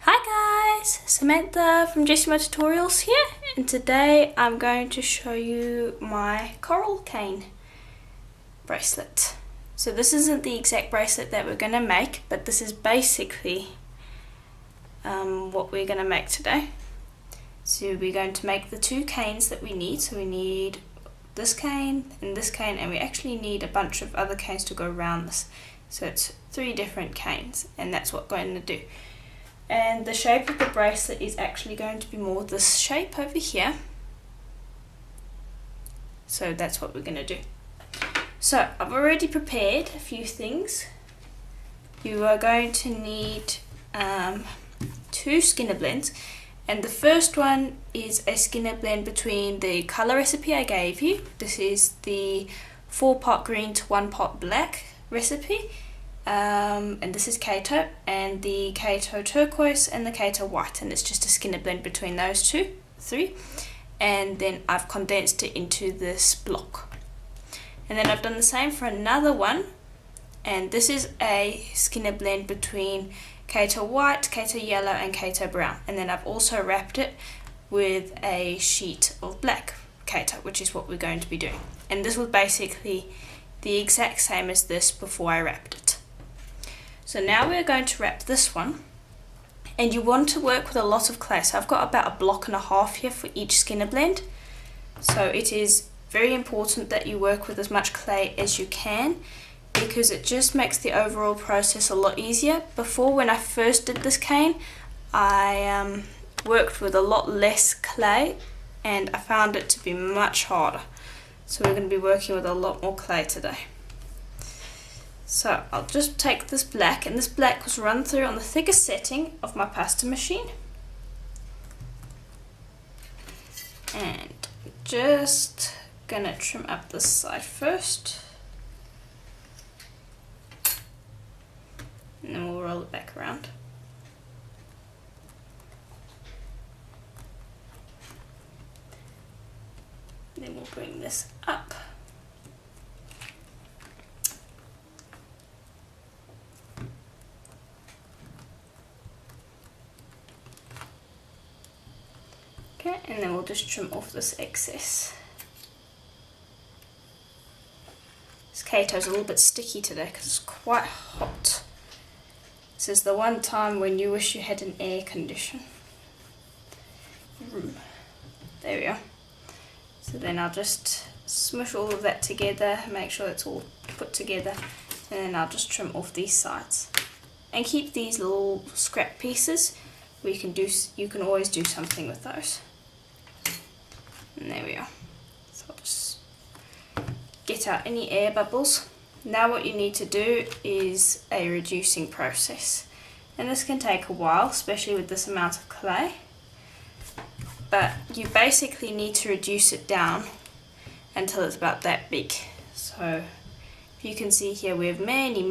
Hi guys, Samantha from Jessimo Tutorials here, and today I'm going to show you my coral cane bracelet. So this isn't the exact bracelet that we're going to make, but this is basically what we're going to make today. So we're going to make the two canes that we need. So we need this cane, and we actually need a bunch of other canes to go around this. So it's 3 different canes, and that's what we're going to do. And the shape of the bracelet is actually going to be more this shape over here. So that's what we're going to do. So I've already prepared a few things. You are going to need 2 skinner blends, and the first one is a skinner blend between the color recipe I gave you. This is the 4-pot green to 1-pot black recipe. And this is Kato, and the Kato turquoise and the Kato white, and it's just a skinner blend between those 3, and then I've condensed it into this block. And then I've done the same for another one, and this is a skinner blend between Kato white, Kato yellow and Kato brown, and then I've also wrapped it with a sheet of black Kato, which is what we're going to be doing. And this was basically the exact same as this before I wrapped it. So now we're going to wrap this one, and you want to work with a lot of clay. So I've got about 1.5 blocks here for each skinner blend. So it is very important that you work with as much clay as you can, because it just makes the overall process a lot easier. Before, when I first did this cane, I worked with a lot less clay, and I found it to be much harder. So we're going to be working with a lot more clay today. So I'll just take this black, and this black was run through on the thickest setting of my pasta machine. And just gonna trim up this side first. And then we'll roll it back around. Then we'll bring this up. Okay, and then we'll just trim off this excess. This Kato's a little bit sticky today because it's quite hot. This is the one time when you wish you had an air condition room. There we are. So then I'll just smush all of that together, make sure it's all put together, and then I'll just trim off these sides. And keep these little scrap pieces. You can always do something with those. And there we are. So I'll just get out any air bubbles. Now what you need to do is a reducing process. And this can take a while, especially with this amount of clay. But you basically need to reduce it down until it's about that big. So if you can see here, we have many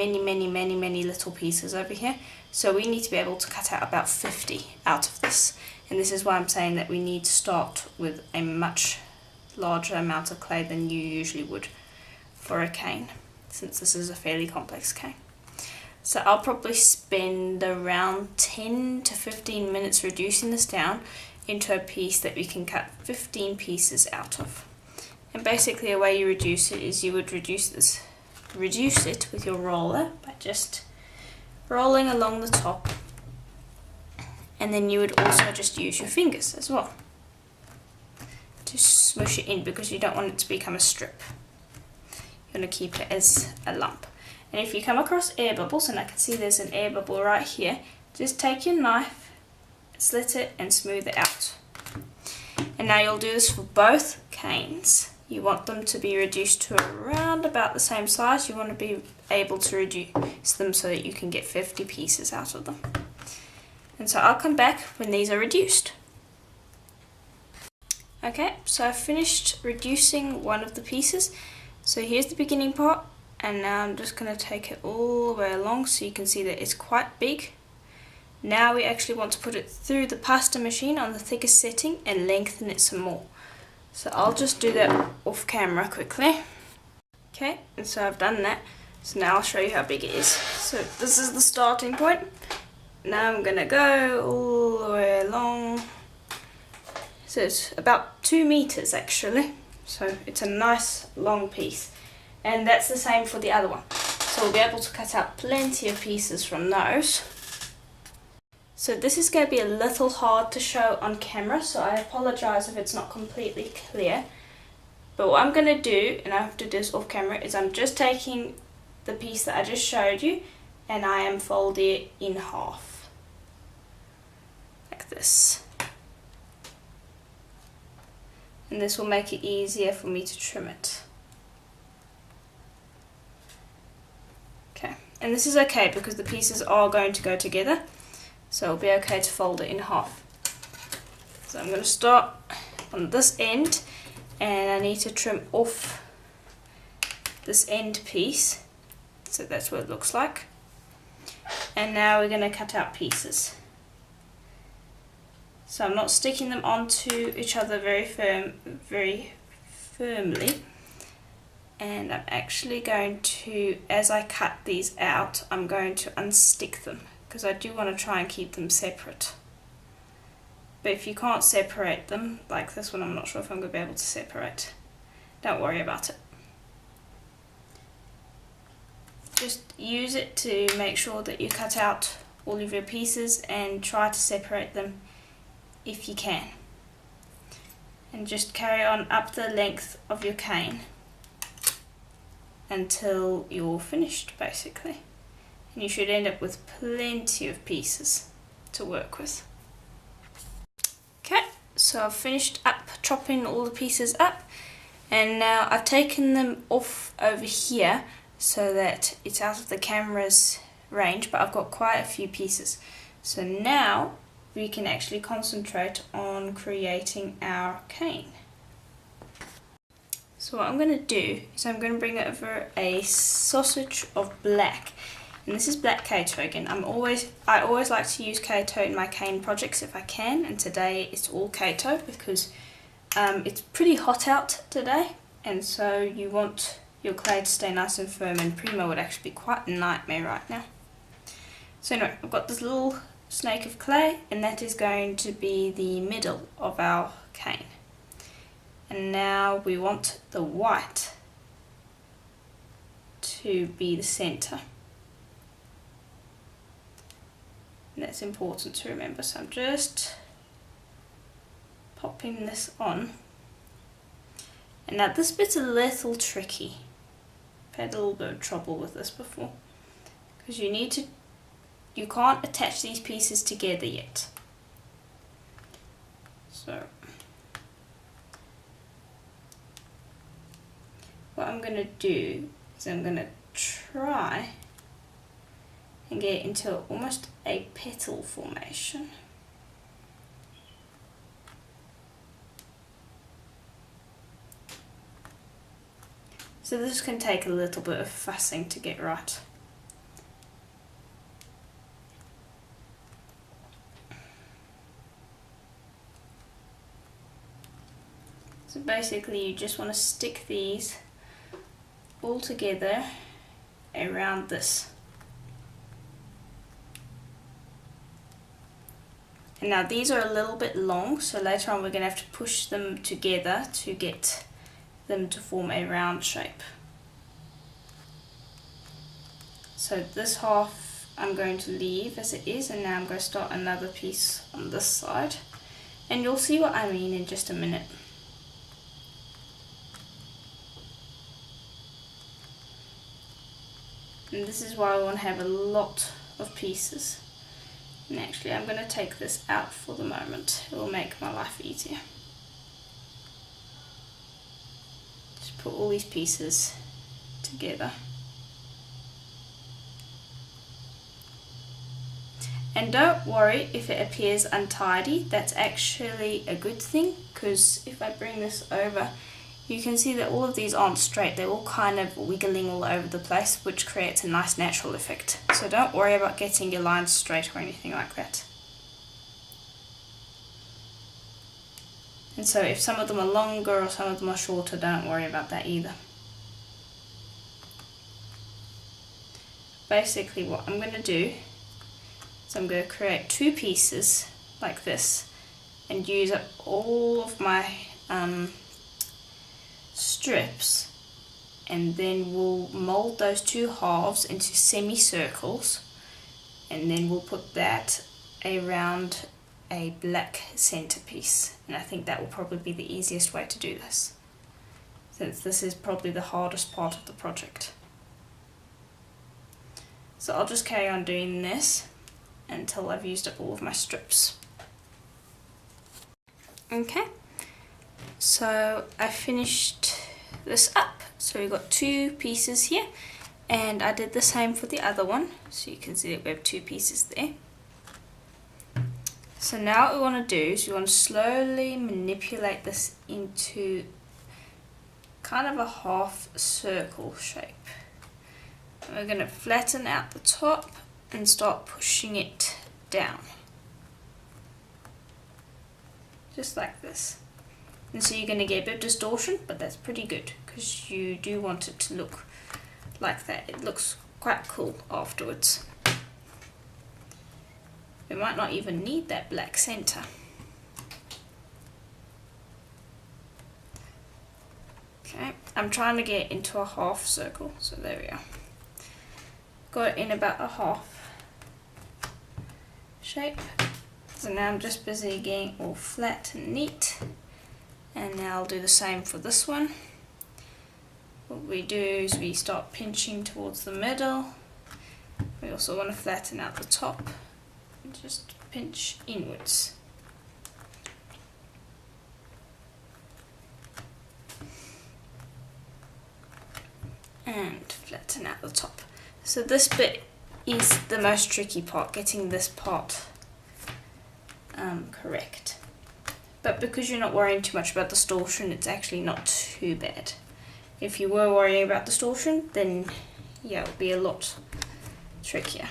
little pieces over here. So we need to be able to cut out about 50 out of this. And this is why I'm saying that we need to start with a much larger amount of clay than you usually would for a cane, since this is a fairly complex cane. So I'll probably spend around 10 to 15 minutes reducing this down into a piece that we can cut 15 pieces out of. And basically a way you reduce it is you would reduce it with your roller by just rolling along the top, and then you would also just use your fingers as well to smush it in, because you don't want it to become a strip. You want to keep it as a lump. And if you come across air bubbles, and I can see there's an air bubble right here, just take your knife, slit it and smooth it out. And now you'll do this for both canes. You want them to be reduced to around about the same size. You want to be able to reduce them so that you can get 50 pieces out of them. And so I'll come back when these are reduced. Okay, so I've finished reducing one of the pieces. So here's the beginning part, and now I'm just going to take it all the way along so you can see that it's quite big. Now we actually want to put it through the pasta machine on the thickest setting and lengthen it some more. So I'll just do that off camera quickly. Okay, and so I've done that. So now I'll show you how big it is. So this is the starting point. now I'm gonna go all the way along. So it's about 2 meters actually. So it's a nice long piece. And that's the same for the other one. So we'll be able to cut out plenty of pieces from those. So this is going to be a little hard to show on camera, so I apologize if it's not completely clear. But what I'm going to do, and I have to do this off camera, is I'm just taking the piece that I just showed you and I am folding it in half. Like this. And this will make it easier for me to trim it. Okay, and this is okay because the pieces are going to go together. So it'll be okay to fold it in half. So I'm going to start on this end and I need to trim off this end piece. So that's what it looks like. And now we're going to cut out pieces. So I'm not sticking them onto each other very firmly. And I'm actually going to, as I cut these out, I'm going to unstick them, because I do want to try and keep them separate. But if you can't separate them, like this one, I'm not sure if I'm going to be able to separate. Don't worry about it. Just use it to make sure that you cut out all of your pieces and try to separate them if you can. And just carry on up the length of your cane until you're finished, basically. And you should end up with plenty of pieces to work with. Okay, so I've finished up chopping all the pieces up, and now I've taken them off over here so that it's out of the camera's range, but I've got quite a few pieces. So now we can actually concentrate on creating our cane. So what I'm going to do is I'm going to bring over a sausage of black, and this is black Kato again. I always like to use Kato in my cane projects if I can, and today it's all Kato because it's pretty hot out today, and so you want your clay to stay nice and firm, and Primo would actually be quite a nightmare right now. So anyway, I've got this little snake of clay, and that is going to be the middle of our cane. And now we want the white to be the center. And that's important to remember. So I'm just popping this on. And now this bit's a little tricky. I've had a little bit of trouble with this before. Because you can't attach these pieces together yet. So what I'm going to do is I'm going to try and get into almost a petal formation. So this can take a little bit of fussing to get right. So basically you just want to stick these all together around this. And now these are a little bit long, so later on we're going to have to push them together to get them to form a round shape. So this half I'm going to leave as it is, and now I'm going to start another piece on this side, and you'll see what I mean in just a minute. And this is why I want to have a lot of pieces. And actually I'm going to take this out for the moment. It will make my life easier. Just put all these pieces together. And don't worry if it appears untidy. That's actually a good thing, because if I bring this over, you can see that all of these aren't straight. They're all kind of wiggling all over the place, which creates a nice natural effect. So don't worry about getting your lines straight or anything like that. And so if some of them are longer or some of them are shorter, don't worry about that either. Basically what I'm going to do So I'm going to create 2 pieces like this and use up all of my strips, and then we'll mold those 2 halves into semicircles, and then we'll put that around a black centerpiece. And I think that will probably be the easiest way to do this, since this is probably the hardest part of the project. So I'll just carry on doing this until I've used up all of my strips. Okay, so I finished this up. So we've got 2 pieces here, and I did the same for the other one, so you can see that we have 2 pieces there. So now what we want to do is we want to slowly manipulate this into kind of a half circle shape. And we're going to flatten out the top and start pushing it down. Just like this. And so you're going to get a bit of distortion, but that's pretty good because you do want it to look like that. It looks quite cool afterwards. We might not even need that black center. Okay, I'm trying to get into a half circle, so there we are. Got it in about a half shape. So now I'm just busy getting all flat and neat. And now I'll do the same for this one. What we do is we start pinching towards the middle. We also want to flatten out the top and just pinch inwards. And flatten out the top. So this bit is the most tricky part, getting this part correct. But because you're not worrying too much about distortion, it's actually not too bad. If you were worrying about distortion, then yeah, it would be a lot trickier.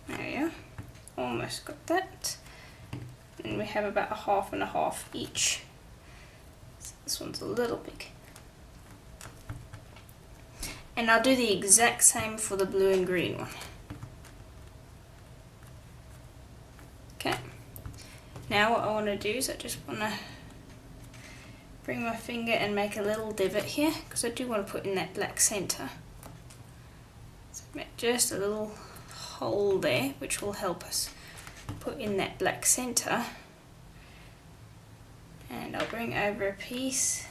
There we go. Almost got that. And we have about a half and a half each. So this one's a little big. And I'll do the exact same for the blue and green one. Okay. Now what I want to do is I just want to bring my finger and make a little divot here, because I do want to put in that black center. So make just a little hole there, which will help us put in that black center. And I'll bring over a piece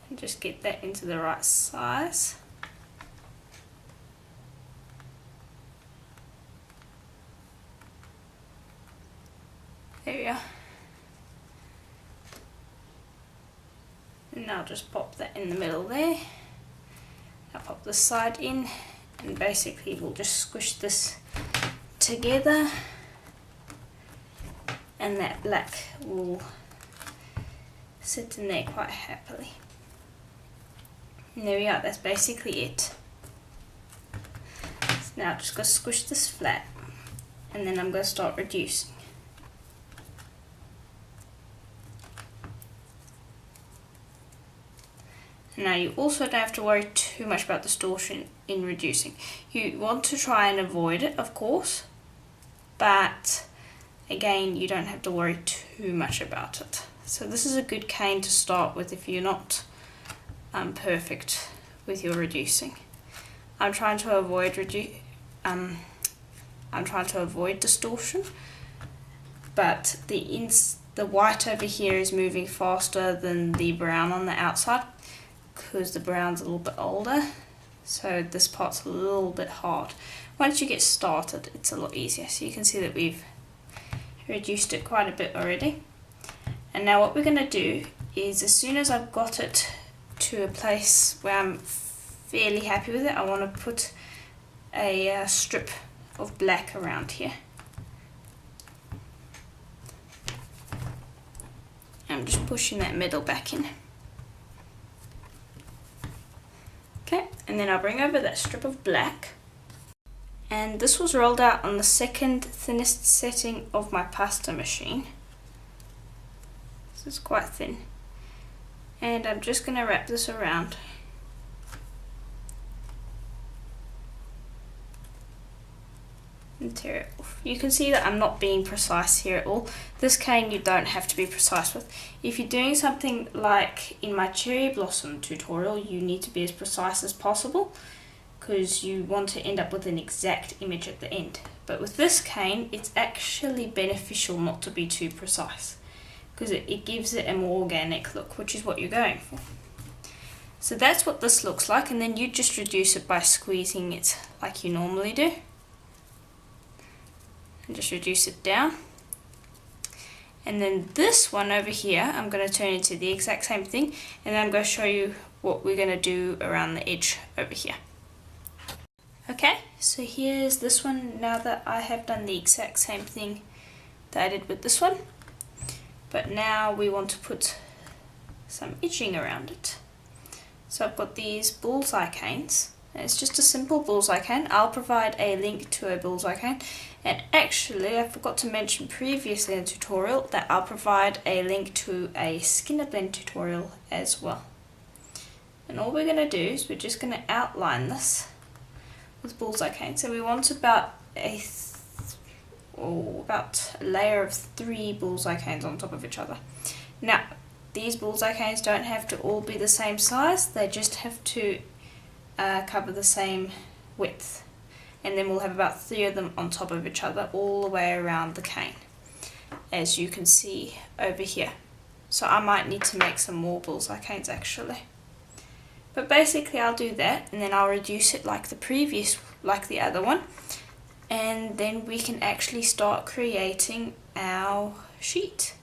and just get that into the right size. There we are. And I'll just pop that in the middle there. I'll pop this side in, and basically we'll just squish this together, and that black will sit in there quite happily. And there we are, that's basically it. So now I'm just going to squish this flat, and then I'm going to start reducing. Now you also don't have to worry too much about distortion in reducing. You want to try and avoid it, of course, but again, you don't have to worry too much about it. So this is a good cane to start with if you're not perfect with your reducing. I'm trying to avoid distortion, but the white over here is moving faster than the brown on the outside, because the brown's a little bit older, so this part's a little bit hard. Once you get started, it's a lot easier. So you can see that we've reduced it quite a bit already. And now what we're going to do is, as soon as I've got it to a place where I'm fairly happy with it, I want to put a strip of black around here. I'm just pushing that middle back in. Okay, and then I'll bring over that strip of black. And this was rolled out on the second thinnest setting of my pasta machine. This is quite thin. And I'm just going to wrap this around. And tear it off. You can see that I'm not being precise here at all. This cane you don't have to be precise with. If you're doing something like in my cherry blossom tutorial, you need to be as precise as possible because you want to end up with an exact image at the end. But with this cane, it's actually beneficial not to be too precise because it gives it a more organic look, which is what you're going for. So that's what this looks like, and then you just reduce it by squeezing it like you normally do. And just reduce it down. And then this one over here, I'm going to turn into the exact same thing, and then I'm going to show you what we're going to do around the edge over here. Okay, so here's this one now that I have done the exact same thing that I did with this one. But now we want to put some edging around it. So I've got these bullseye canes. It's just a simple bullseye cane. I'll provide a link to a bullseye cane. And actually, I forgot to mention previously in the tutorial that I'll provide a link to a Skinner blend tutorial as well. And all we're going to do is we're just going to outline this with bullseye cane. So we want about a layer of 3 bullseye canes on top of each other. Now, these bullseye canes don't have to all be the same size. They just have to cover the same width, and then we'll have about 3 of them on top of each other all the way around the cane, as you can see over here. So I might need to make some more bullseye canes actually, but basically I'll do that, and then I'll reduce it like the other one, and then we can actually start creating our sheet.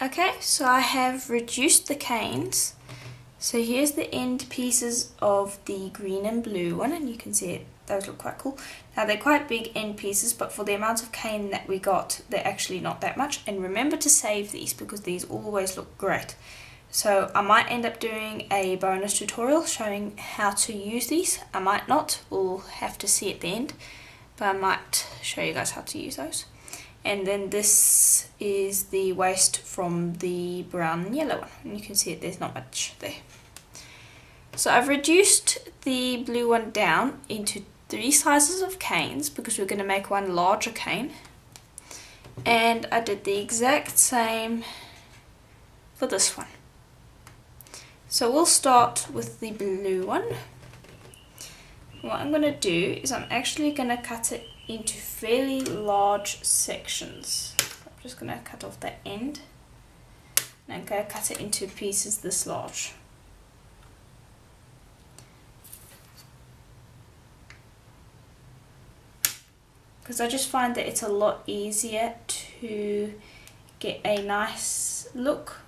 Okay, so I have reduced the canes. So here's the end pieces of the green and blue one, and you can see it, those look quite cool. Now they're quite big end pieces, but for the amount of cane that we got, they're actually not that much. And remember to save these because these always look great. So I might end up doing a bonus tutorial showing how to use these. I might not, we'll have to see at the end, but I might show you guys how to use those. And then this is the waste from the brown and yellow one, and you can see it, there's not much there. So I've reduced the blue one down into 3 sizes of canes because we're going to make one larger cane, and I did the exact same for this one. So we'll start with the blue one. What I'm going to do is I'm actually going to cut it into fairly large sections. I'm just going to cut off that end, and I'm going to cut it into pieces this large. Because I just find that it's a lot easier to get a nice look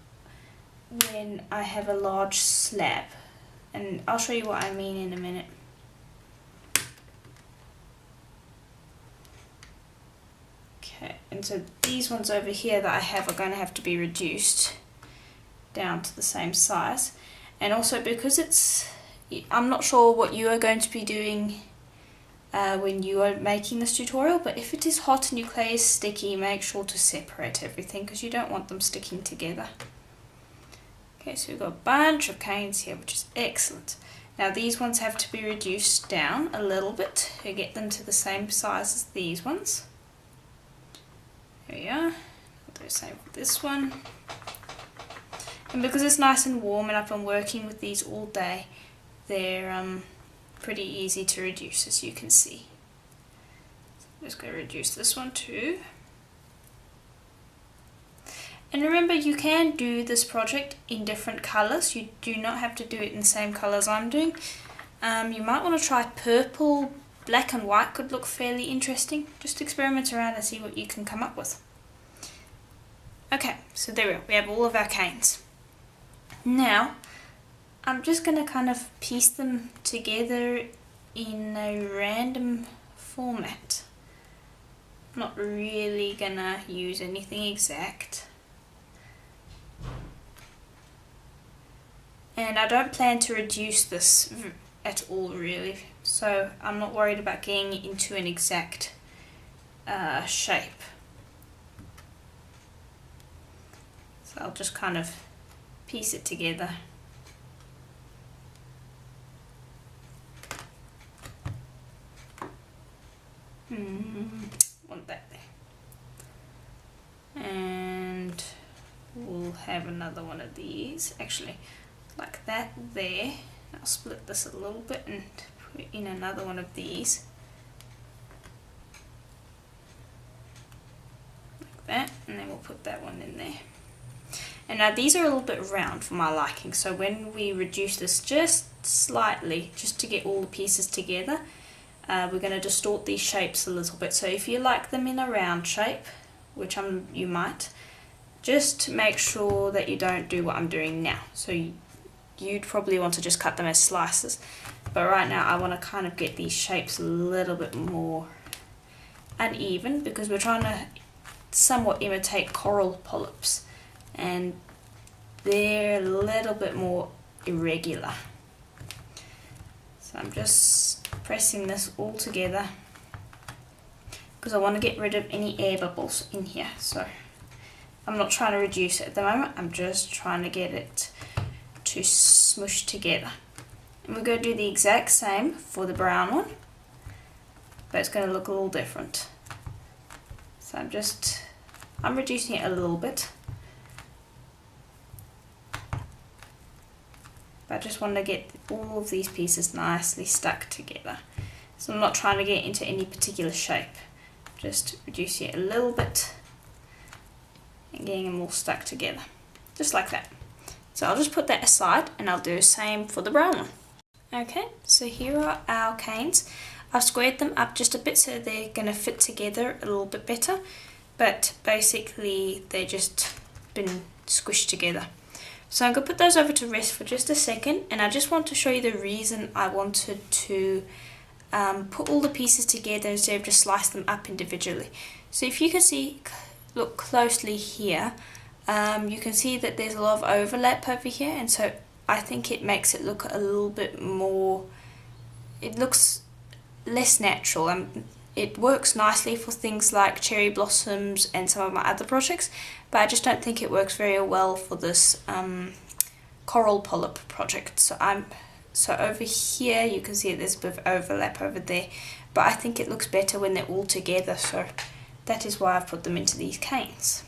when I have a large slab, and I'll show you what I mean in a minute. Okay, and so these ones over here that I have are going to have to be reduced down to the same size. And also because I'm not sure what you are going to be doing when you are making this tutorial, but if it is hot and your clay is sticky, make sure to separate everything because you don't want them sticking together. Okay, so we've got a bunch of canes here, which is excellent. Now these ones have to be reduced down a little bit to get them to the same size as these ones. There we are. I'll do the same with this one. And because it's nice and warm and I've been working with these all day, they're pretty easy to reduce, as you can see. I'm just going to reduce this one too. And remember, you can do this project in different colours. You do not have to do it in the same colours I'm doing. You might want to try purple. Black and white could look fairly interesting. Just experiment around and see what you can come up with. Okay, so there we are. We have all of our canes. Now, I'm just going to kind of piece them together in a random format. I'm not really going to use anything exact. And I don't plan to reduce this at all really, so I'm not worried about getting it into an exact shape. So I'll just kind of piece it together. Want that there. And we'll have another one of these, actually, like that there. I'll split this a little bit and put in another one of these. Like that, and then we'll put that one in there. And now these are a little bit round for my liking, so when we reduce this just slightly, just to get all the pieces together, we're going to distort these shapes a little bit. So if you like them in a round shape, which you might, just make sure that you don't do what I'm doing now. So you'd probably want to just cut them as slices, but right now I want to kind of get these shapes a little bit more uneven, because we're trying to somewhat imitate coral polyps, and they're a little bit more irregular. So I'm just pressing this all together because I want to get rid of any air bubbles in here. So I'm not trying to reduce it at the moment, I'm just trying to get it to smush together. And we're going to do the exact same for the brown one, but it's going to look a little different. So I'm reducing it a little bit, but I just want to get all of these pieces nicely stuck together. So I'm not trying to get into any particular shape, just reducing it a little bit and getting them all stuck together, just like that. So I'll just put that aside and I'll do the same for the brown one. Okay, so here are our canes. I've squared them up just a bit so they're going to fit together a little bit better, but basically they're just been squished together. So I'm going to put those over to rest for just a second, and I just want to show you the reason I wanted to put all the pieces together instead of just slice them up individually. So if you can see, look closely here, you can see that there's a lot of overlap over here, and so I think it makes it look a little bit more, it looks less natural. It works nicely for things like cherry blossoms and some of my other projects, but I just don't think it works very well for this coral polyp project. So over here you can see there's a bit of overlap over there, but I think it looks better when they're all together, so that is why I've put them into these canes.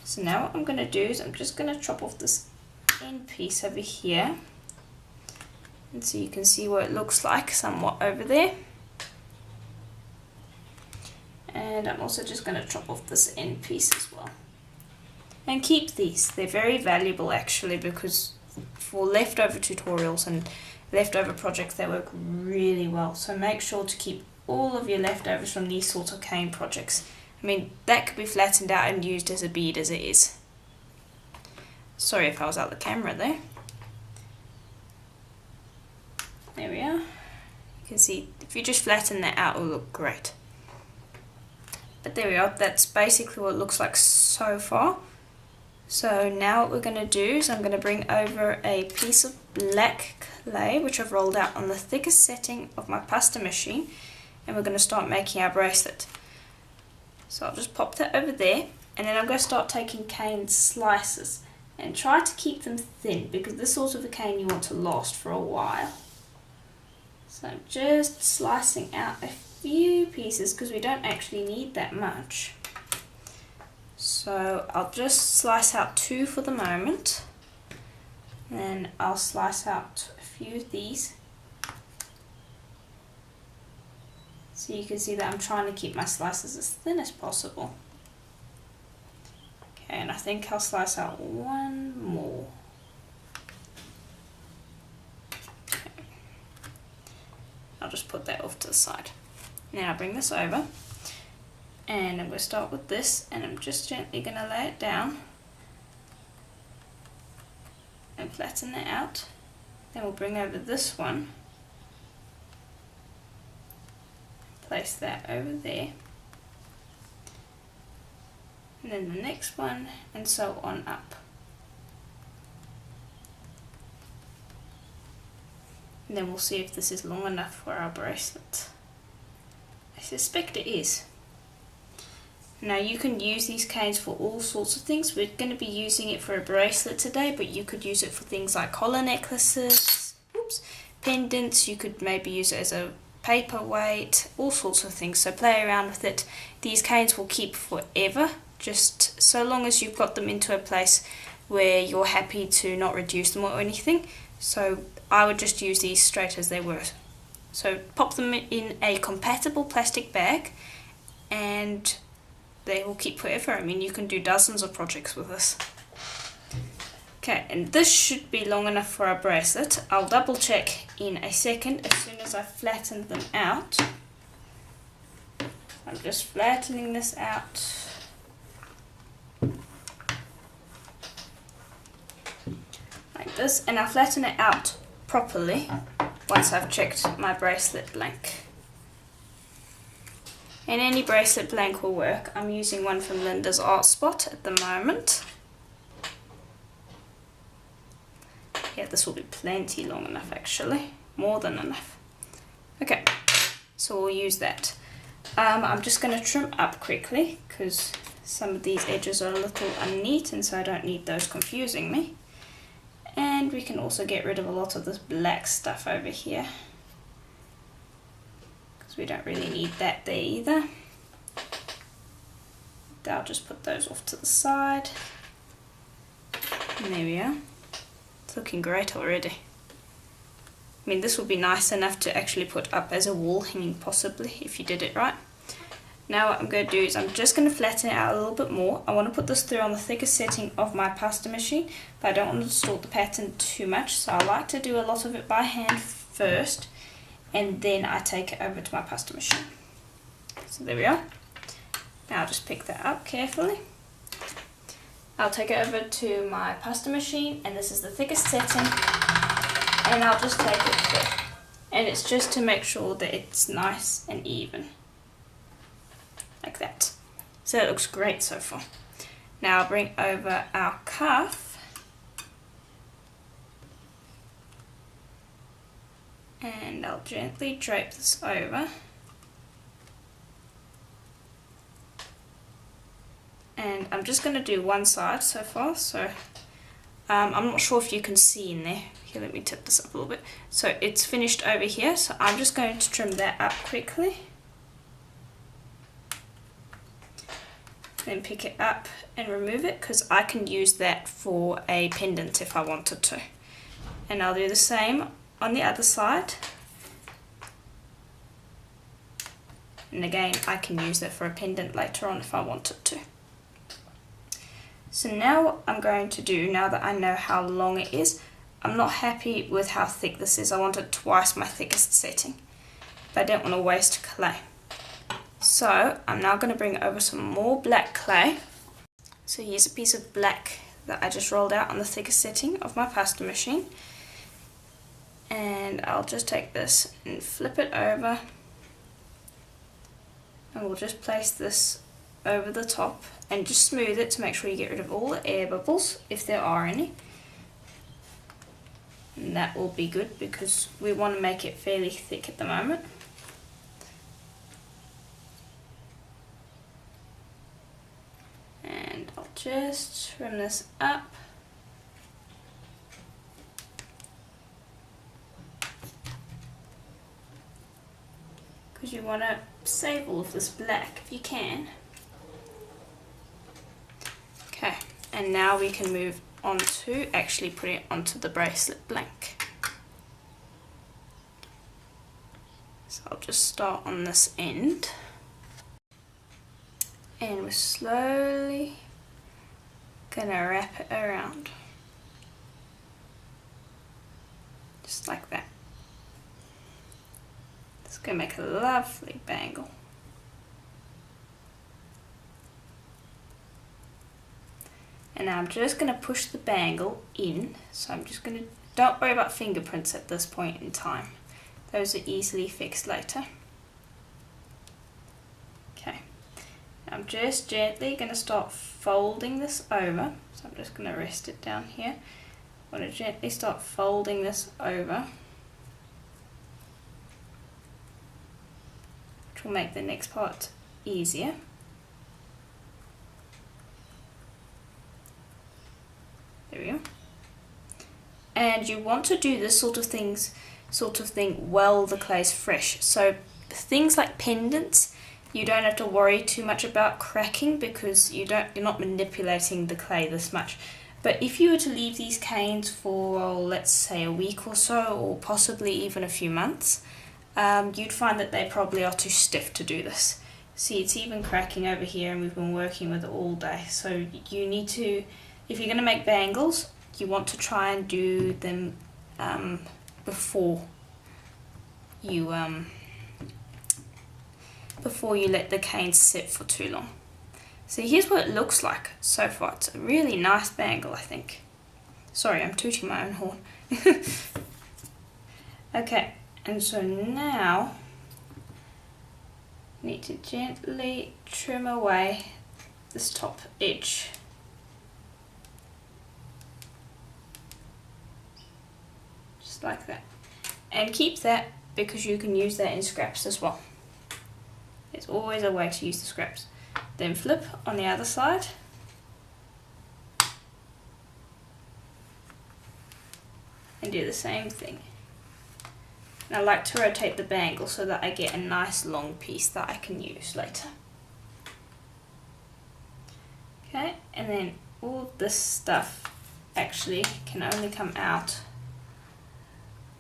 So now what I'm going to do is I'm just going to chop off this end piece over here, and so you can see what it looks like somewhat over there. And I'm also just going to chop off this end piece as well. And keep these, they're very valuable actually, because for leftover tutorials and leftover projects they work really well. So make sure to keep all of your leftovers from these sorts of cane projects. I mean, that could be flattened out and used as a bead as it is. Sorry if I was out of the camera there. There we are. You can see if you just flatten that out, it will look great. But there we are, that's basically what it looks like so far. So now what we're going to do is I'm going to bring over a piece of black clay, which I've rolled out on the thickest setting of my pasta machine, and we're going to start making our bracelet. So I'll just pop that over there, and then I'm going to start taking cane slices and try to keep them thin, because this sort of a cane you want to last for a while. So I'm just slicing out a few pieces because we don't actually need that much. So I'll just slice out 2 for the moment, and then I'll slice out a few of these. So you can see that I'm trying to keep my slices as thin as possible. Okay, and I think I'll slice out 1 more. Okay. I'll just put that off to the side. Now I'll bring this over, and I'm going to start with this, and I'm just gently going to lay it down and flatten it out. Then we'll bring over this one, place that over there, and then the next one, and so on up. And then we'll see if this is long enough for our bracelet. I suspect it is. Now you can use these canes for all sorts of things. We're going to be using it for a bracelet today, but you could use it for things like collar necklaces, pendants. You could maybe use it as a paperweight, all sorts of things. So play around with it. These canes will keep forever, just so long as you've got them into a place where you're happy to not reduce them or anything. So I would just use these straight as they were. So pop them in a compatible plastic bag and they will keep forever. I mean, you can do dozens of projects with this. Okay, and this should be long enough for our bracelet. I'll double check in a second as soon as I flatten them out. I'm just flattening this out. Like this, and I'll flatten it out properly once I've checked my bracelet blank. And any bracelet blank will work. I'm using one from Linda's Art Spot at the moment. Yeah, this will be plenty long enough actually, more than enough. Okay, so we'll use that. I'm just going to trim up quickly because some of these edges are a little unneat and so I don't need those confusing me. And we can also get rid of a lot of this black stuff over here, we don't really need that there either. I'll just put those off to the side. And there we are. It's looking great already. I mean, this would be nice enough to actually put up as a wall hanging possibly if you did it right. Now what I'm going to do is I'm just going to flatten it out a little bit more. I want to put this through on the thickest setting of my pasta machine, but I don't want to distort the pattern too much, so I like to do a lot of it by hand first, and then I take it over to my pasta machine. So there we are. Now I'll just pick that up carefully. I'll take it over to my pasta machine, and this is the thickest setting, and I'll just take it through. And it's just to make sure that it's nice and even. Like that. So it looks great so far. Now I'll bring over our cuff. And I'll gently drape this over. And I'm just going to do one side so far, so I'm not sure if you can see in there. Here, let me tip this up a little bit. So it's finished over here, so I'm just going to trim that up quickly. Then pick it up and remove it, because I can use that for a pendant if I wanted to. And I'll do the same on the other side, and again I can use that for a pendant later on if I wanted to. So now what I'm going to do, now that I know how long it is, I'm not happy with how thick this is. I want it twice my thickest setting, but I don't want to waste clay. So I'm now going to bring over some more black clay. So here's a piece of black that I just rolled out on the thickest setting of my pasta machine. And I'll just take this and flip it over, and we'll just place this over the top and just smooth it to make sure you get rid of all the air bubbles if there are any. And that will be good because we want to make it fairly thick at the moment. And I'll just trim this up. Because you want to save all of this black if you can. Okay, and now we can move on to actually putting it onto the bracelet blank. So I'll just start on this end. And we're slowly going to wrap it around. Just like that. It's going to make a lovely bangle. And now I'm just going to push the bangle in. So I'm just going to, don't worry about fingerprints at this point in time. Those are easily fixed later. Okay. I'm just gently going to start folding this over. So I'm just going to rest it down here. I'm going to gently start folding this over, which will make the next part easier. And you want to do this sort of thing while the clay is fresh. So things like pendants, you don't have to worry too much about cracking because you're not manipulating the clay this much. But if you were to leave these canes for, let's say, a week or so, or possibly even a few months, you'd find that they probably are too stiff to do this. See, it's even cracking over here, and we've been working with it all day. So you need to, if you're going to make bangles, you want to try and do them before you let the canes sit for too long. So here's what it looks like so far. It's a really nice bangle, I think. Sorry, I'm tooting my own horn. Okay, and so now I need to gently trim away this top edge. Just like that. And keep that because you can use that in scraps as well. There's always a way to use the scraps. Then flip on the other side. And do the same thing. And I like to rotate the bangle so that I get a nice long piece that I can use later. Okay, and then all of this stuff actually can only come out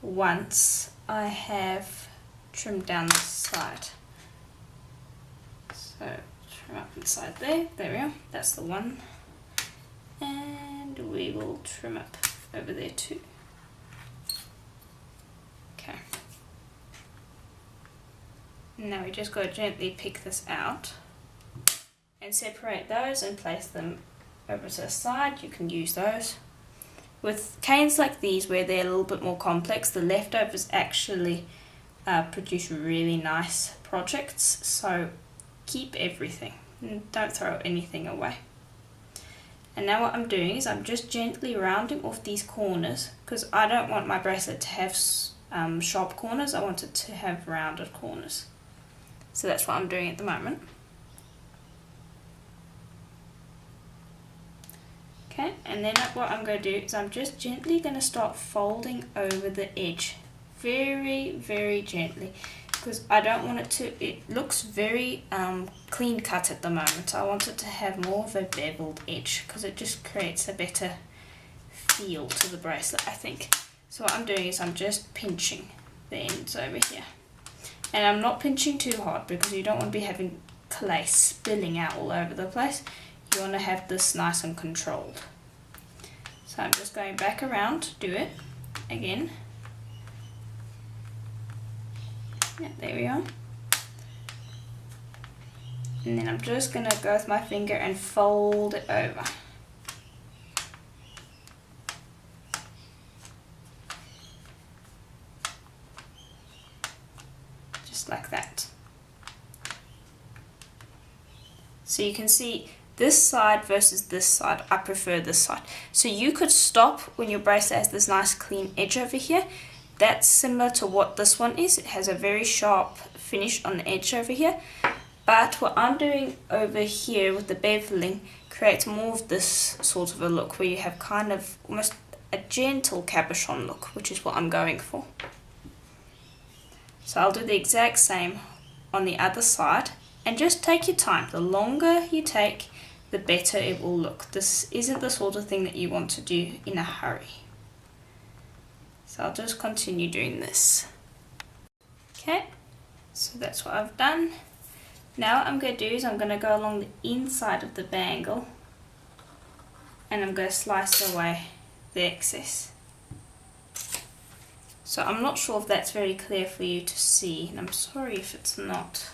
once I have trimmed down this side. So trim up inside there, there we are, that's the one. And we will trim up over there too. Okay. Now we just got to gently pick this out and separate those and place them over to the side. You can use those. With canes like these where they're a little bit more complex, the leftovers actually produce really nice projects, so keep everything and don't throw anything away. And now what I'm doing is I'm just gently rounding off these corners because I don't want my bracelet to have sharp corners, I want it to have rounded corners. So that's what I'm doing at the moment. Okay, and then what I'm going to do is I'm just gently going to start folding over the edge. Very, very gently. Because I don't want it to, it looks very clean cut at the moment. I want it to have more of a beveled edge because it just creates a better feel to the bracelet, I think. So what I'm doing is I'm just pinching the ends over here. And I'm not pinching too hard because you don't want to be having clay spilling out all over the place. You want to have this nice and controlled. So I'm just going back around to do it again. Yeah, there we are. And then I'm just going to go with my finger and fold it over. Just like that. So you can see this side versus this side, I prefer this side. So you could stop when your bracelet has this nice clean edge over here. That's similar to what this one is. It has a very sharp finish on the edge over here. But what I'm doing over here with the beveling creates more of this sort of a look where you have kind of almost a gentle cabochon look, which is what I'm going for. So I'll do the exact same on the other side. And just take your time. The longer you take, the better it will look. This isn't the sort of thing that you want to do in a hurry. So I'll just continue doing this. Okay, so that's what I've done. Now what I'm going to do is I'm going to go along the inside of the bangle and I'm going to slice away the excess. So I'm not sure if that's very clear for you to see, and I'm sorry if it's not.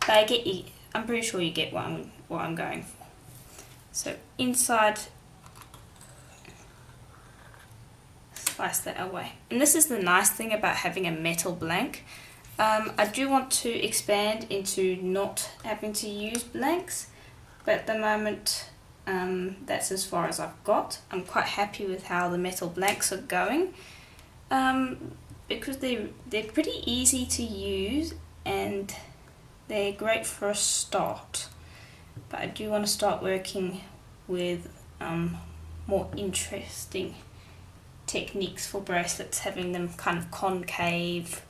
But I'm pretty sure you get what I'm going for. So inside, slice that away. And this is the nice thing about having a metal blank. I do want to expand into not having to use blanks, but at the moment that's as far as I've got. I'm quite happy with how the metal blanks are going because they're pretty easy to use and they're great for a start. But I do want to start working with more interesting techniques for bracelets, having them kind of concave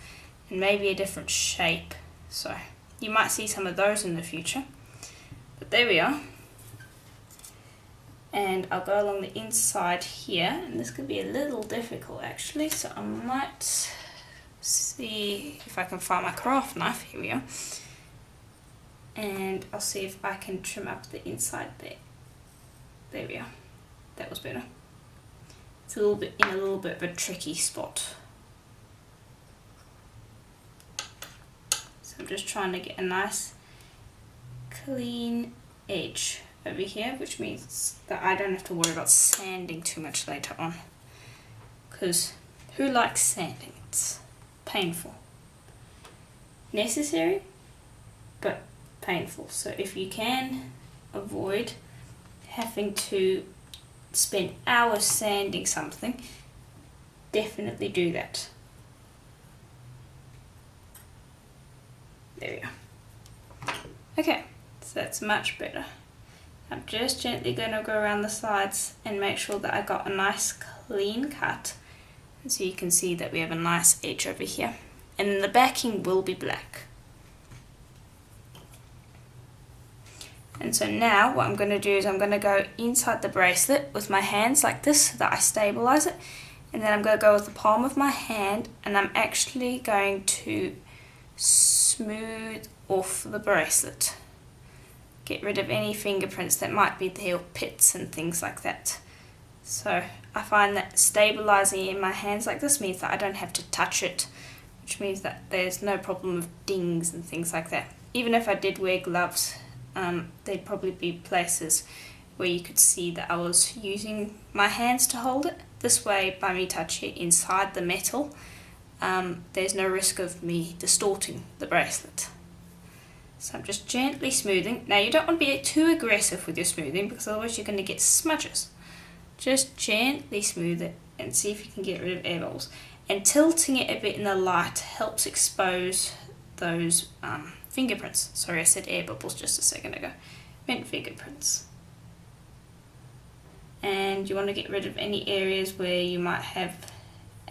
and maybe a different shape. So you might see some of those in the future. But there we are. And I'll go along the inside here, and this could be a little difficult actually, so I might see if I can find my craft knife. Here we are. And I'll see if I can trim up the inside there. There we are. That was better. It's a little bit of a tricky spot. So I'm just trying to get a nice clean edge over here, which means that I don't have to worry about sanding too much later on. Because who likes sanding? It's painful. Necessary, but painful. So if you can avoid having to spend hours sanding something, definitely do that. There we go. Okay, so that's much better. I'm just gently going to go around the sides and make sure that I got a nice clean cut. And so you can see that we have a nice edge over here. And then the backing will be black. And so now what I'm going to do is I'm going to go inside the bracelet with my hands like this so that I stabilize it. And then I'm going to go with the palm of my hand, and I'm actually going to smooth off the bracelet. Get rid of any fingerprints that might be there, or pits and things like that. So I find that stabilizing in my hands like this means that I don't have to touch it, which means that there's no problem of dings and things like that. Even if I did wear gloves, there'd probably be places where you could see that I was using my hands to hold it. This way, by me touching it inside the metal, there's no risk of me distorting the bracelet. So I'm just gently smoothing. Now you don't want to be too aggressive with your smoothing, because otherwise you're going to get smudges. Just gently smooth it and see if you can get rid of air bubbles. And tilting it a bit in the light helps expose those fingerprints. Sorry, I said air bubbles just a second ago. I meant fingerprints. And you want to get rid of any areas where you might have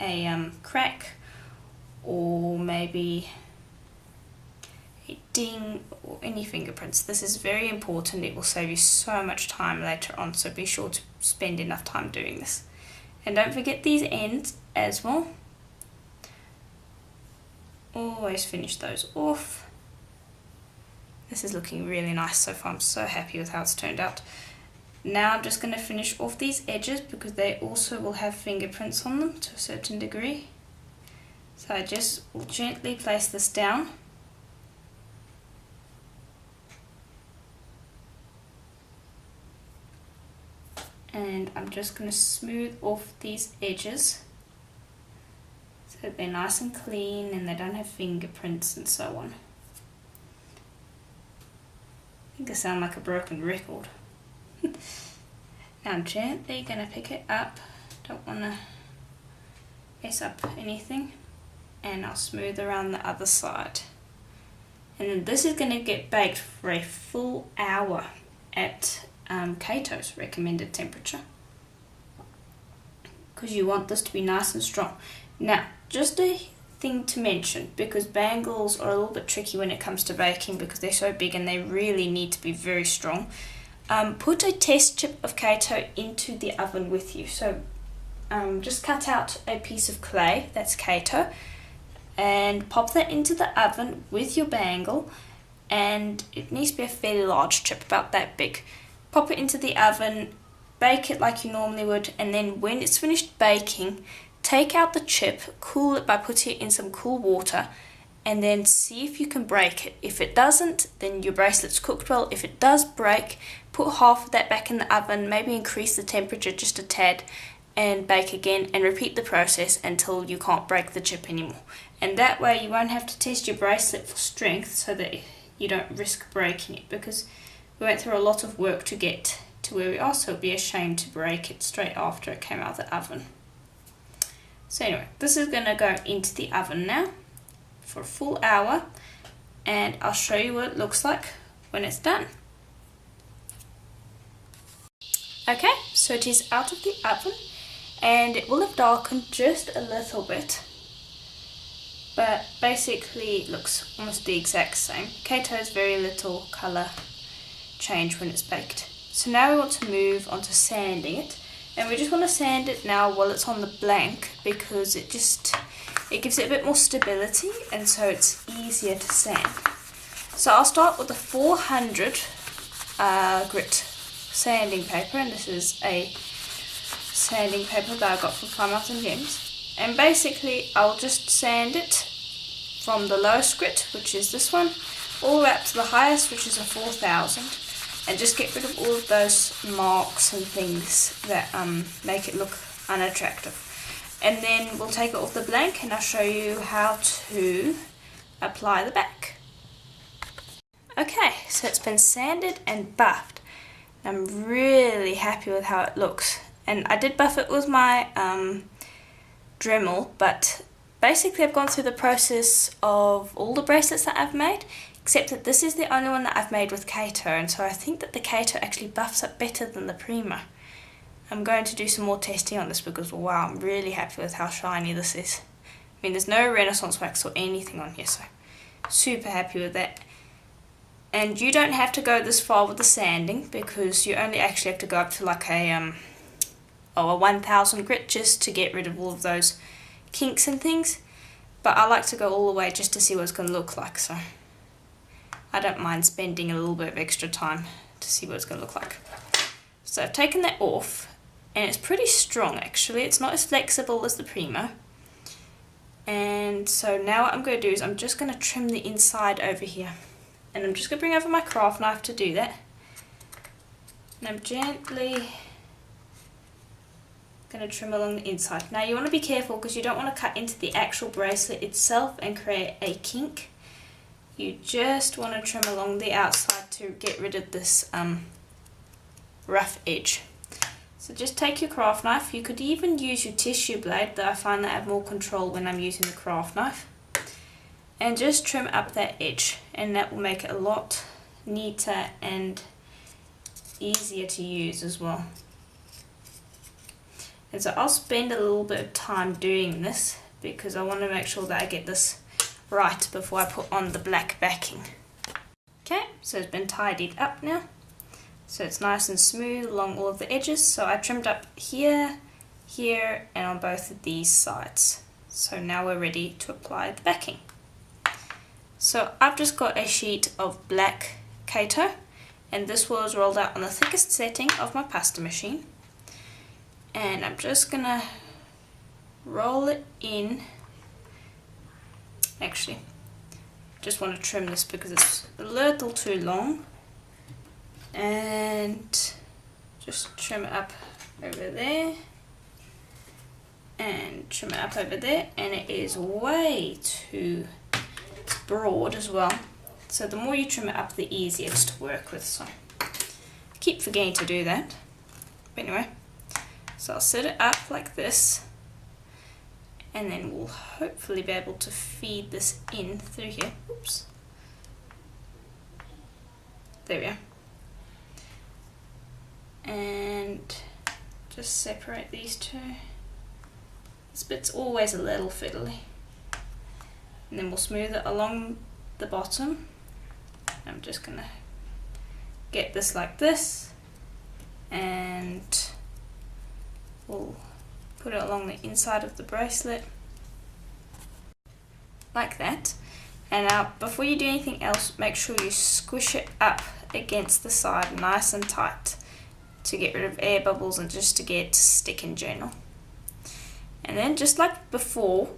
a crack, or maybe a ding, or any fingerprints. This is very important. It will save you so much time later on, so be sure to spend enough time doing this. And don't forget these ends as well. Always finish those off. This is looking really nice so far. I'm so happy with how it's turned out. Now I'm just going to finish off these edges, because they also will have fingerprints on them to a certain degree. So I just will gently place this down. And I'm just going to smooth off these edges so they're nice and clean and they don't have fingerprints and so on. I think I sound like a broken record. Now I'm gently going to pick it up. Don't want to mess up anything. And I'll smooth around the other side. And then this is going to get baked for a full hour at Kato's recommended temperature, because you want this to be nice and strong. Now, just a thing to mention, because bangles are a little bit tricky when it comes to baking, because they're so big and they really need to be very strong. Put a test chip of Kato into the oven with you. So just cut out a piece of clay, that's Kato, and pop that into the oven with your bangle, and it needs to be a fairly large chip, about that big. Pop it into the oven, bake it like you normally would, and then when it's finished baking, take out the chip, cool it by putting it in some cool water, and then see if you can break it. If it doesn't, then your bracelet's cooked well. If it does break, put half of that back in the oven, maybe increase the temperature just a tad, and bake again, and repeat the process until you can't break the chip anymore. And that way you won't have to test your bracelet for strength, so that you don't risk breaking it, because we went through a lot of work to get to where we are, so it'd be a shame to break it straight after it came out of the oven. So anyway, this is going to go into the oven now for a full hour, and I'll show you what it looks like when it's done. Okay, so it is out of the oven and it will have darkened just a little bit, but basically it looks almost the exact same. Kato has very little colour change when it's baked. So now we want to move on to sanding it, and we just want to sand it now while it's on the blank because it gives it a bit more stability, and so it's easier to sand. So I'll start with the 400 grit sanding paper, and this is a sanding paper that I got from Plymouth and Gems. And basically I'll just sand it from the lowest grit, which is this one, all the way up to the highest, which is a 4000, and just get rid of all of those marks and things that make it look unattractive. And then we'll take it off the blank and I'll show you how to apply the back. Okay, so it's been sanded and buffed. I'm really happy with how it looks, and I did buff it with my Dremel, but basically I've gone through the process of all the bracelets that I've made, except that this is the only one that I've made with Kato, and so I think that the Kato actually buffs up better than the Prima. I'm going to do some more testing on this because wow, I'm really happy with how shiny this is. I mean, there's no Renaissance wax or anything on here, so super happy with that. And you don't have to go this far with the sanding because you only actually have to go up to like a 1000 grit just to get rid of all of those kinks and things. But I like to go all the way just to see what it's going to look like, so I don't mind spending a little bit of extra time to see what it's going to look like. So I've taken that off, and it's pretty strong actually. It's not as flexible as the Primo. And so now what I'm going to do is I'm just going to trim the inside over here. And I'm just going to bring over my craft knife to do that. And I'm gently going to trim along the inside. Now you want to be careful because you don't want to cut into the actual bracelet itself and create a kink. You just want to trim along the outside to get rid of this rough edge. So just take your craft knife. You could even use your tissue blade, though I find that I have more control when I'm using the craft knife. And just trim up that edge, and that will make it a lot neater and easier to use as well. And so I'll spend a little bit of time doing this because I want to make sure that I get this right before I put on the black backing. Okay, so it's been tidied up now. So it's nice and smooth along all of the edges. So I trimmed up here, here, and on both of these sides. So now we're ready to apply the backing. So I've just got a sheet of black Kato, and this was rolled out on the thickest setting of my pasta machine. And I'm just gonna roll it in. Actually, just want to trim this because it's a little too long. And just trim it up over there. And trim it up over there. And it is way too broad as well, so the more you trim it up the easier it's to work with, so I keep forgetting to do that. But anyway, so I'll set it up like this, and then we'll hopefully be able to feed this in through here. Oops, there we are. And just separate these two. This bit's always a little fiddly. And then we'll smooth it along the bottom. I'm just going to get this like this, and we'll put it along the inside of the bracelet like that. And now before you do anything else, make sure you squish it up against the side nice and tight to get rid of air bubbles and just to get it to stick in general. And then just like before,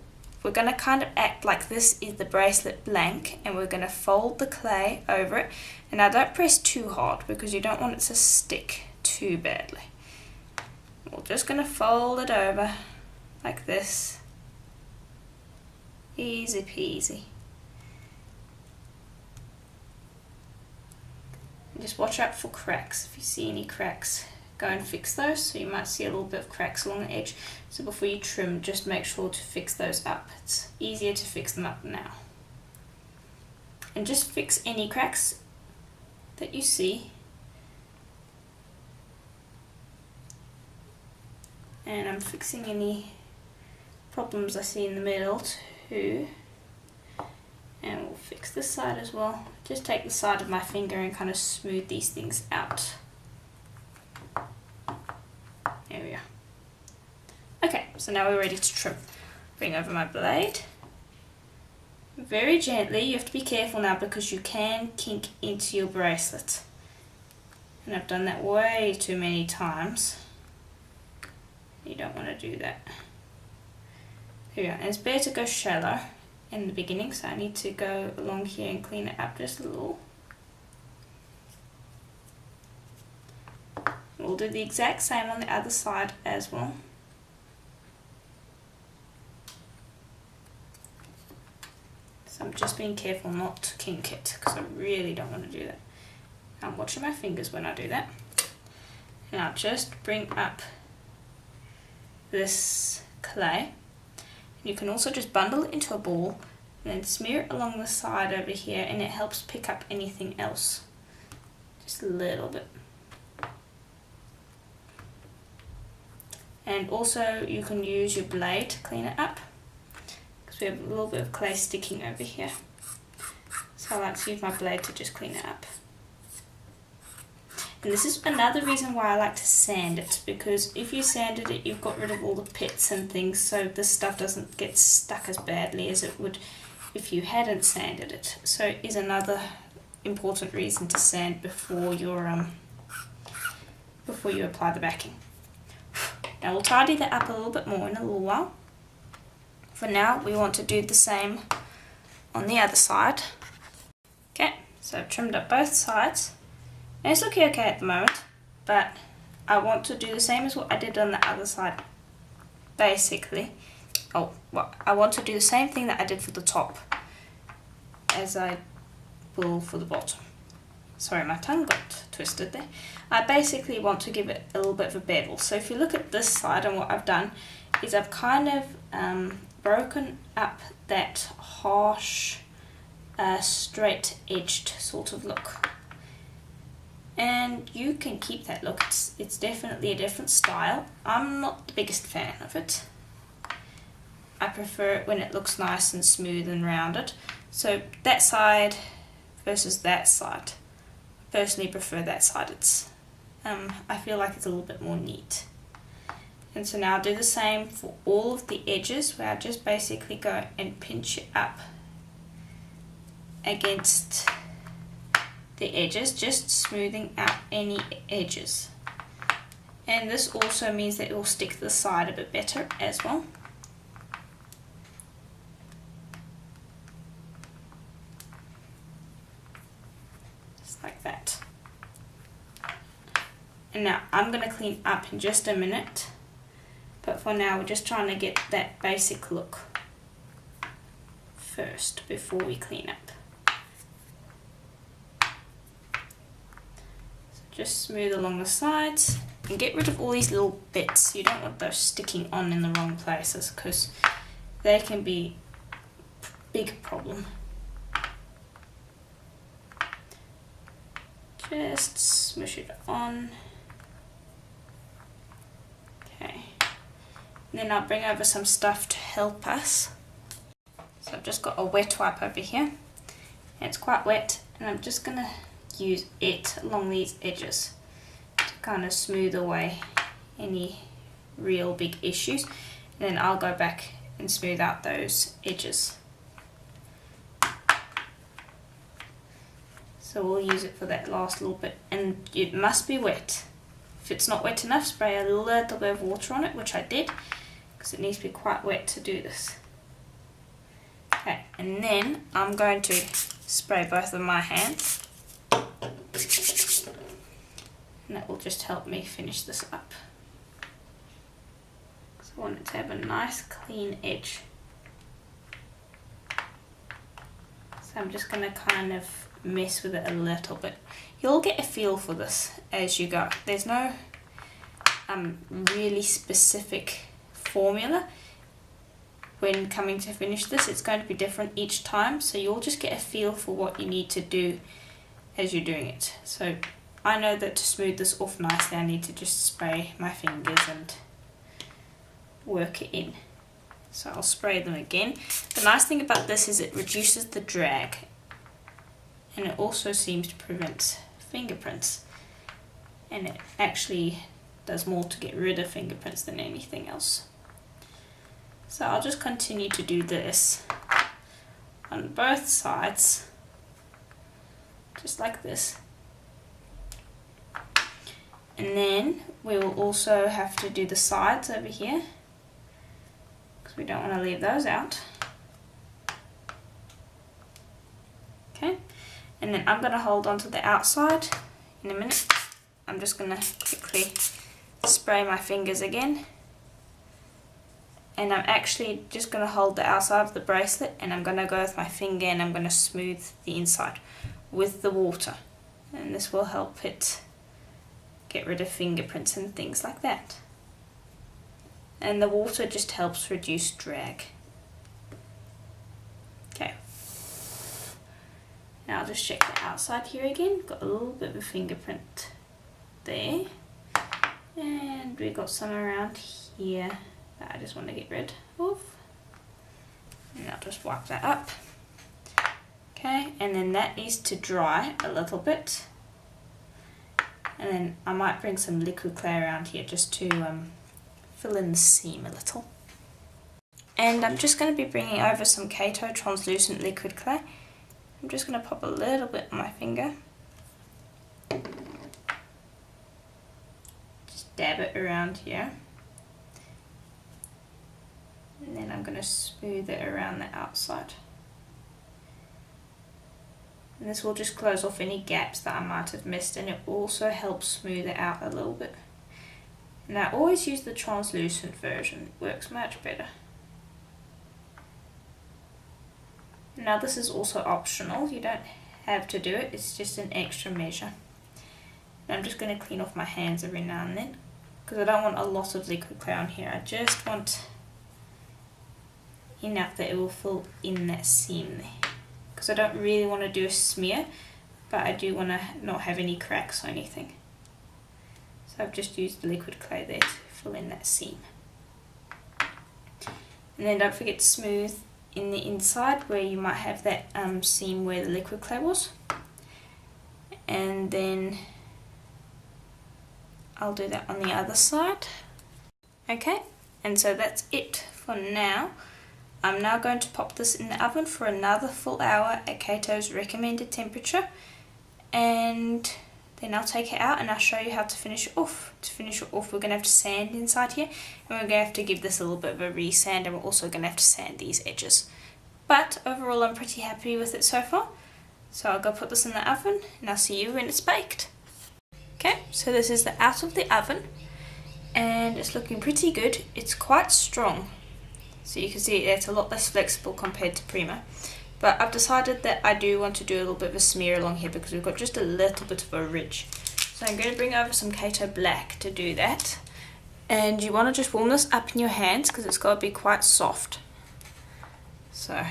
we're going to kind of act like this is the bracelet blank, and we're going to fold the clay over it. And now don't press too hard because you don't want it to stick too badly. We're just going to fold it over like this. Easy peasy. And just watch out for cracks. If you see any cracks, go and fix those. So you might see a little bit of cracks along the edge. So before you trim, just make sure to fix those up. It's easier to fix them up now. And just fix any cracks that you see. and I'm fixing any problems I see in the middle too. And we'll fix this side as well. Just take the side of my finger and kind of smooth these things out. There we are. Okay, so now we're ready to trim. Bring over my blade. Very gently, you have to be careful now because you can kink into your bracelet. And I've done that way too many times. You don't want to do that. There we are. And it's better to go shallow in the beginning, so I need to go along here and clean it up just a little. We'll do the exact same on the other side as well. So I'm just being careful not to kink it because I really don't want to do that. I'm watching my fingers when I do that. And I'll just bring up this clay. You can also just bundle it into a ball and then smear it along the side over here, and it helps pick up anything else. Just a little bit. And also you can use your blade to clean it up because we have a little bit of clay sticking over here. So I like to use my blade to just clean it up. And this is another reason why I like to sand it, because if you sanded it, you've got rid of all the pits and things, so this stuff doesn't get stuck as badly as it would if you hadn't sanded it. So it is another important reason to sand before you apply the backing. Now we'll tidy that up a little bit more in a little while. For now, we want to do the same on the other side. Okay, so I've trimmed up both sides. And it's looking okay at the moment, but I want to do the same as what I did on the other side, basically. I want to do the same thing that I did for the top as I will for the bottom. Sorry, my tongue got twisted there. I basically want to give it a little bit of a bevel. So if you look at this side, and what I've done is I've kind of broken up that harsh, straight-edged sort of look. And you can keep that look. It's definitely a different style. I'm not the biggest fan of it. I prefer it when it looks nice and smooth and rounded. So that side versus that side. I personally prefer that side. I feel like it's a little bit more neat. And so now I'll do the same for all of the edges, where I just basically go and pinch it up against the edges, just smoothing out any edges. And this also means that it will stick to the side a bit better as well. Just like that. And now I'm going to clean up in just a minute, but for now we're just trying to get that basic look first before we clean up. Just smooth along the sides and get rid of all these little bits. You don't want those sticking on in the wrong places because they can be a big problem. Just smush it on. Okay. And then I'll bring over some stuff to help us. So I've just got a wet wipe over here. And it's quite wet, and I'm just going to use it along these edges to kind of smooth away any real big issues, and then I'll go back and smooth out those edges. So we'll use it for that last little bit, and it must be wet. If it's not wet enough, spray a little bit of water on it, which I did, because it needs to be quite wet to do this. Okay, and then I'm going to spray both of my hands. And that will just help me finish this up. So I want it to have a nice clean edge. So I'm just going to kind of mess with it a little bit. You'll get a feel for this as you go. There's no really specific formula when coming to finish this. It's going to be different each time, so you'll just get a feel for what you need to do as you're doing it. So I know that to smooth this off nicely I need to just spray my fingers and work it in. So I'll spray them again. The nice thing about this is it reduces the drag, and it also seems to prevent fingerprints, and it actually does more to get rid of fingerprints than anything else. So I'll just continue to do this on both sides, just like this. And then we will also have to do the sides over here, because we don't want to leave those out. Okay, and then I'm going to hold on to the outside in a minute. I'm just going to quickly spray my fingers again. And I'm actually just going to hold the outside of the bracelet, and I'm going to go with my finger and I'm going to smooth the inside with the water. And this will help it get rid of fingerprints and things like that. And the water just helps reduce drag. Okay. Now I'll just check the outside here again. Got a little bit of a fingerprint there. And we've got some around here that I just want to get rid of. And I'll just wipe that up. Okay, and then that needs to dry a little bit. And then I might bring some liquid clay around here just to fill in the seam a little. And I'm just going to be bringing over some Kato translucent liquid clay. I'm just going to pop a little bit on my finger. Just dab it around here. And then I'm going to smooth it around the outside. And this will just close off any gaps that I might have missed, and it also helps smooth it out a little bit. And I always use the translucent version, it works much better. Now this is also optional, you don't have to do it, it's just an extra measure. And I'm just going to clean off my hands every now and then, because I don't want a lot of liquid clay on here, I just want enough that it will fill in that seam there. Because I don't really want to do a smear, but I do want to not have any cracks or anything. So I've just used the liquid clay there to fill in that seam. And then don't forget to smooth in the inside where you might have that seam where the liquid clay was. And then I'll do that on the other side. Okay, and so that's it for now. I'm now going to pop this in the oven for another full hour at Kato's recommended temperature, and then I'll take it out and I'll show you how to finish it off. To finish it off, we're going to have to sand inside here, and we're going to have to give this a little bit of a re-sand, and we're also going to have to sand these edges. But overall I'm pretty happy with it so far, so I'll go put this in the oven and I'll see you when it's baked. Okay, so this is the out of the oven, and it's looking pretty good. It's quite strong. So you can see it's a lot less flexible compared to Prima. But I've decided that I do want to do a little bit of a smear along here because we've got just a little bit of a ridge. So I'm going to bring over some Kato Black to do that. And you want to just warm this up in your hands because it's got to be quite soft. So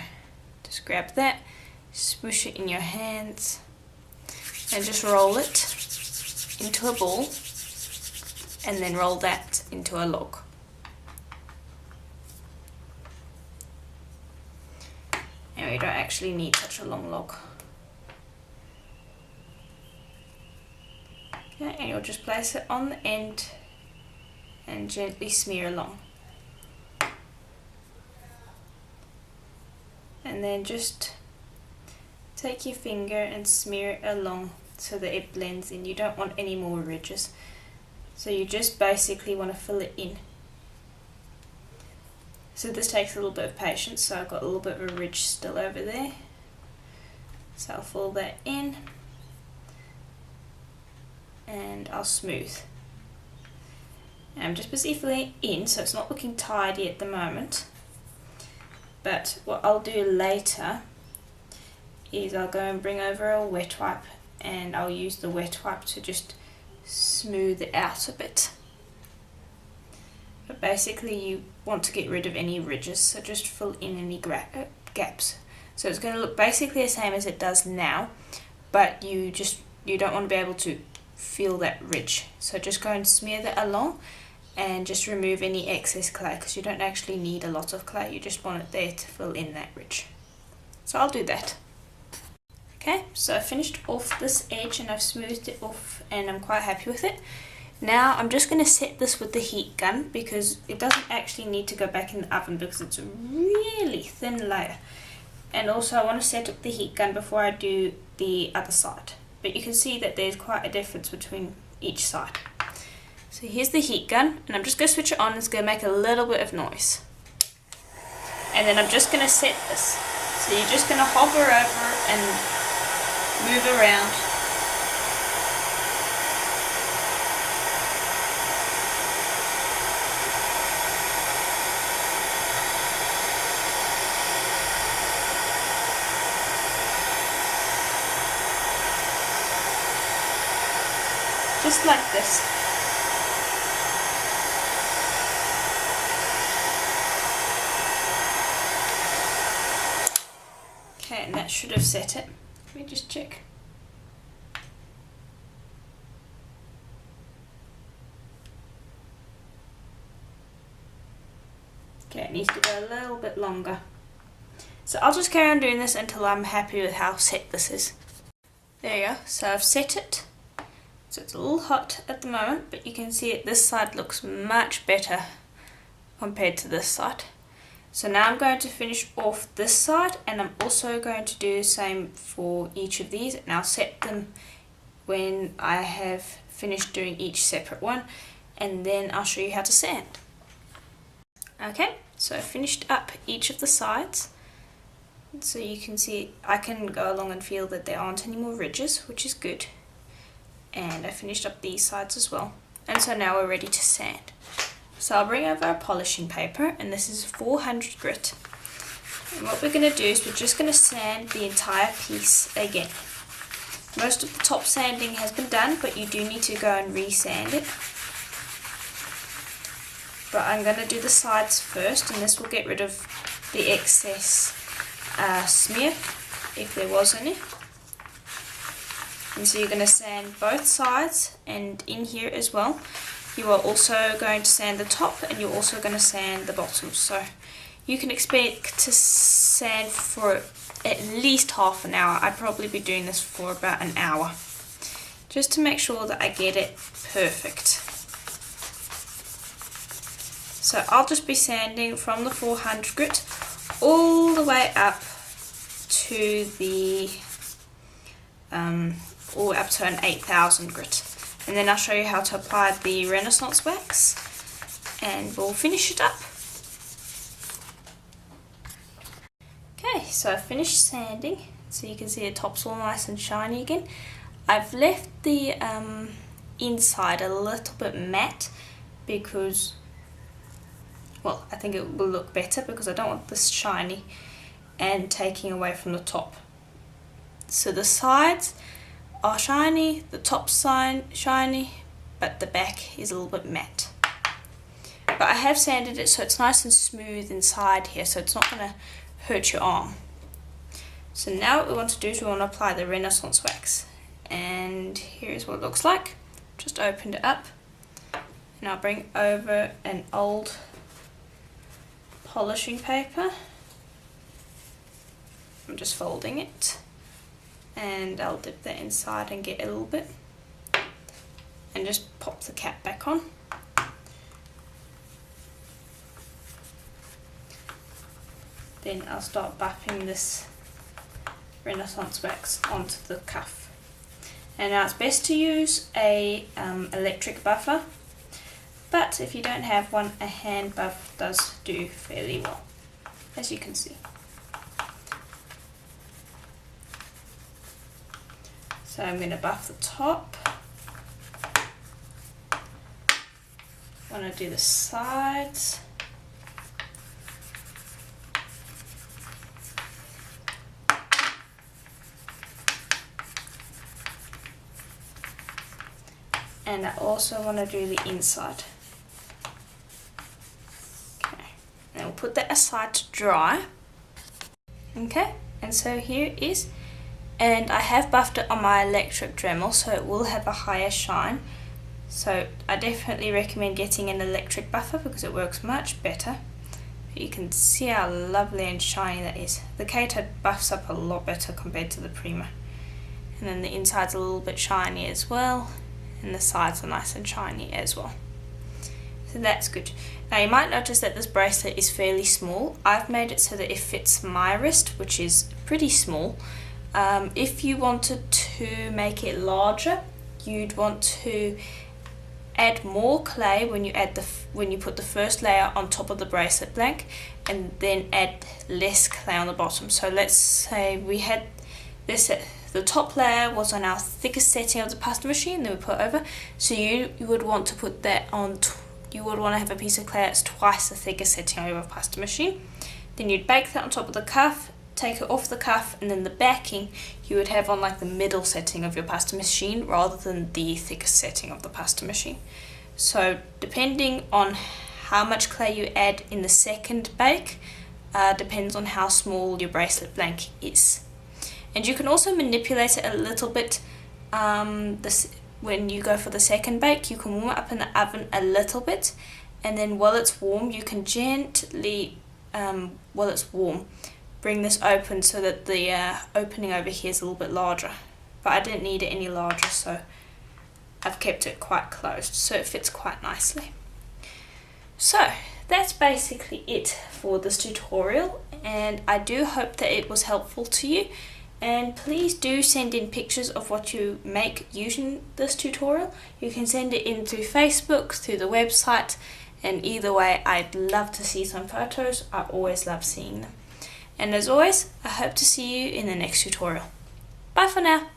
just grab that, smush it in your hands, and just roll it into a ball. And then roll that into a log. And we don't actually need such a long log. Okay, and you'll just place it on the end and gently smear along. And then just take your finger and smear it along so that it blends in. You don't want any more ridges. So you just basically want to fill it in. So this takes a little bit of patience, so I've got a little bit of a ridge still over there. So I'll fill that in and I'll smooth. And I'm just busy filling it in, so it's not looking tidy at the moment. But what I'll do later is I'll go and bring over a wet wipe, and I'll use the wet wipe to just smooth it out a bit. But basically you want to get rid of any ridges, so just fill in any gaps. So it's going to look basically the same as it does now, but you don't want to be able to feel that ridge. So just go and smear that along, and just remove any excess clay, because you don't actually need a lot of clay, you just want it there to fill in that ridge. So I'll do that. Okay, so I finished off this edge and I've smoothed it off and I'm quite happy with it. Now I'm just going to set this with the heat gun, because it doesn't actually need to go back in the oven because it's a really thin layer. And also I want to set up the heat gun before I do the other side. But you can see that there's quite a difference between each side. So here's the heat gun, and I'm just going to switch it on. It's going to make a little bit of noise. And then I'm just going to set this. So you're just going to hover over and move around. Just like this. Okay, and that should have set it. Let me just check. Okay, it needs to go a little bit longer. So I'll just carry on doing this until I'm happy with how set this is. There you go, so I've set it. So it's a little hot at the moment, but you can see it, this side looks much better compared to this side. So now I'm going to finish off this side, and I'm also going to do the same for each of these, and I'll set them when I have finished doing each separate one, and then I'll show you how to sand. Okay, so I finished up each of the sides. So you can see I can go along and feel that there aren't any more ridges, which is good. And I finished up these sides as well. And so now we're ready to sand. So I'll bring over a polishing paper, and this is 400 grit. And what we're going to do is we're just going to sand the entire piece again. Most of the top sanding has been done, but you do need to go and re-sand it. But I'm going to do the sides first, and this will get rid of the excess smear, if there was any. And so you're going to sand both sides, and in here as well. You are also going to sand the top, and you're also going to sand the bottom. So you can expect to sand for at least half an hour. I'd probably be doing this for about an hour, just to make sure that I get it perfect. So I'll just be sanding from the 400 grit all the way up to the all up to an 8000 grit, and then I'll show you how to apply the Renaissance wax, and we'll finish it up. Okay, so I've finished sanding, so you can see the top's all nice and shiny again. I've left the inside a little bit matte because, well, I think it will look better because I don't want this shiny and taking away from the top. So the sides are shiny, the top's shiny, but the back is a little bit matte. But I have sanded it so it's nice and smooth inside here, so it's not going to hurt your arm. So now what we want to do is we want to apply the Renaissance wax. And here's what it looks like. Just opened it up, and I'll bring over an old polishing paper. I'm just folding it, and I'll dip that inside and get a little bit, and just pop the cap back on. Then I'll start buffing this Renaissance wax onto the cuff. And now it's best to use a electric buffer, but if you don't have one, a hand buff does do fairly well, as you can see. So I'm going to buff the top. I want to do the sides. And I also want to do the inside. Okay, now we'll put that aside to dry. Okay, and so here it is. And I have buffed it on my electric Dremel, so it will have a higher shine. So I definitely recommend getting an electric buffer because it works much better. But you can see how lovely and shiny that is. The Kato buffs up a lot better compared to the Prima. And then the inside's a little bit shiny as well, and the sides are nice and shiny as well. So that's good. Now you might notice that this bracelet is fairly small. I've made it so that it fits my wrist, which is pretty small. If you wanted to make it larger, you'd want to add more clay when you put the first layer on top of the bracelet blank, and then add less clay on the bottom. So let's say we had this, the top layer was on our thickest setting of the pasta machine, then we put over. So you would want to put that on. You would want to have a piece of clay that's twice the thickest setting of your pasta machine. Then you'd bake that on top of the cuff, take it off the cuff, and then the backing you would have on like the middle setting of your pasta machine rather than the thickest setting of the pasta machine. So depending on how much clay you add in the second bake, depends on how small your bracelet blank is. And you can also manipulate it a little bit. When you go for the second bake, you can warm it up in the oven a little bit, and then while it's warm, you can gently, while it's warm, bring this open so that the opening over here is a little bit larger. But I didn't need it any larger, so I've kept it quite closed, so it fits quite nicely. So that's basically it for this tutorial, and I do hope that it was helpful to you. And please do send in pictures of what you make using this tutorial. You can send it in through Facebook, through the website, and either way I'd love to see some photos. I always love seeing them. And as always, I hope to see you in the next tutorial. Bye for now.